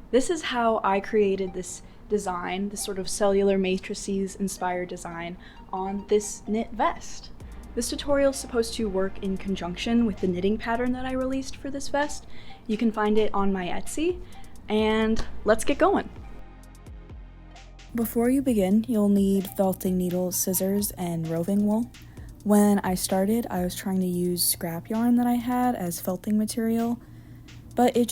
This is how I created this design, this sort of cellular matrices inspired design on this knit vest. This tutorial is supposed to work in conjunction with the knitting pattern that I released for this vest. You can find it on my Etsy, and let's get going. Before you begin, you'll need felting needles, scissors, and roving wool. When I started, I was trying to use scrap yarn that I had as felting material, but it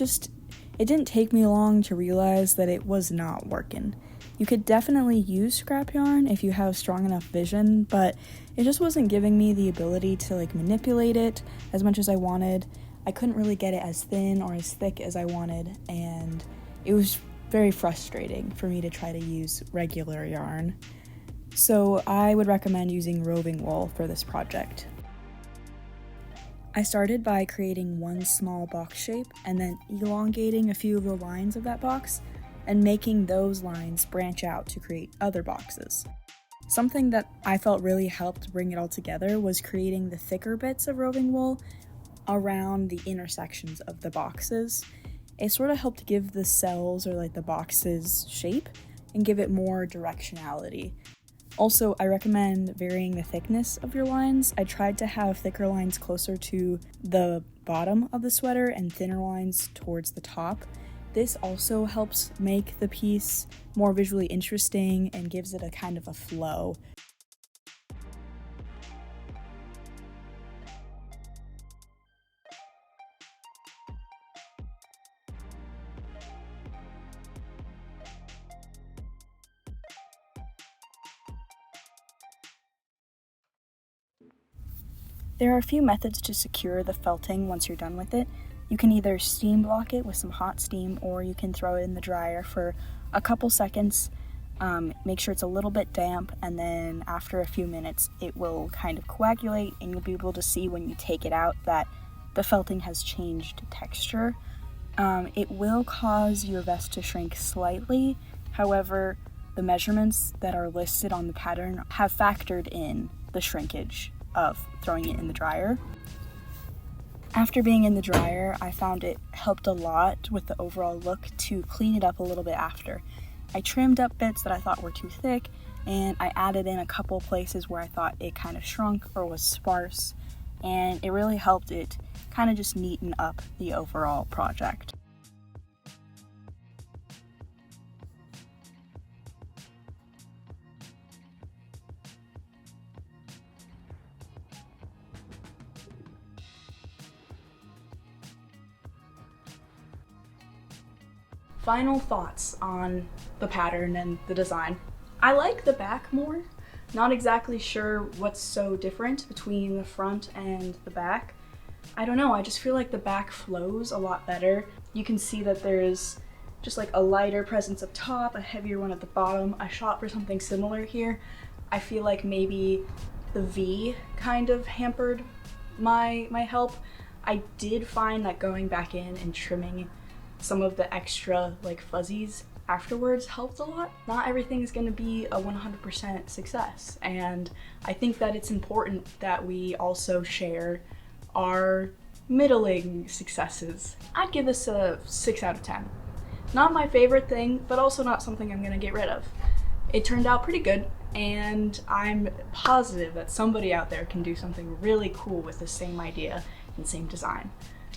didn't take me long to realize that it was not working. You could definitely use scrap yarn if you have strong enough vision, but it just wasn't giving me the ability to manipulate it as much as I wanted. I couldn't really get it as thin or as thick as I wanted, and it was very frustrating for me to try to use regular yarn. So I would recommend using roving wool for this project. I started by creating one small box shape and then elongating a few of the lines of that box and making those lines branch out to create other boxes. Something that I felt really helped bring it all together was creating the thicker bits of roving wool around the intersections of the boxes. It sort of helped give the cells or the boxes shape and give it more directionality. Also, I recommend varying the thickness of your lines. I tried to have thicker lines closer to the bottom of the sweater and thinner lines towards the top. This also helps make the piece more visually interesting and gives it a kind of a flow. There are a few methods to secure the felting once you're done with it. You can either steam block it with some hot steam, or you can throw it in the dryer for a couple seconds. Make sure it's a little bit damp, and then after a few minutes it will kind of coagulate, and you'll be able to see when you take it out that the felting has changed texture. It will cause your vest to shrink slightly. However, the measurements that are listed on the pattern have factored in the shrinkage of throwing it in the dryer. After being in the dryer, I found it helped a lot with the overall look to clean it up a little bit after. I trimmed up bits that I thought were too thick, and I added in a couple places where I thought it kind of shrunk or was sparse, and it really helped it kind of just neaten up the overall project. Final thoughts on the pattern and the design. I like the back more. Not exactly sure what's so different between the front and the back. I don't know, I just feel like the back flows a lot better. You can see that there's just a lighter presence up top, a heavier one at the bottom. I shot for something similar here. I feel like maybe the V kind of hampered my help. I did find that going back in and trimming some of the extra fuzzies afterwards helped a lot. Not everything is going to be a 100% success, and I think that it's important that we also share our middling successes. I'd give this a 6 out of 10. Not my favorite thing, but also not something I'm going to get rid of. It turned out pretty good, and I'm positive that somebody out there can do something really cool with the same idea and same design.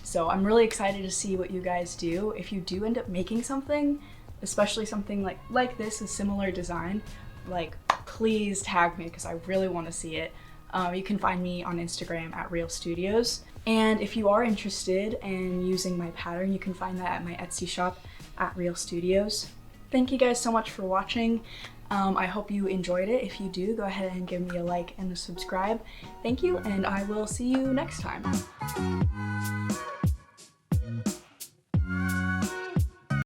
So I'm really excited to see what you guys do. If you do end up making something, especially something like this, a similar design, please tag me because I really want to see it. You can find me on Instagram at Real Studios. And if you are interested in using my pattern, you can find that at my Etsy shop at Real Studios. Thank you guys so much for watching. I hope you enjoyed it. If you do, go ahead and give me a like and a subscribe. Thank you, and I will see you next time.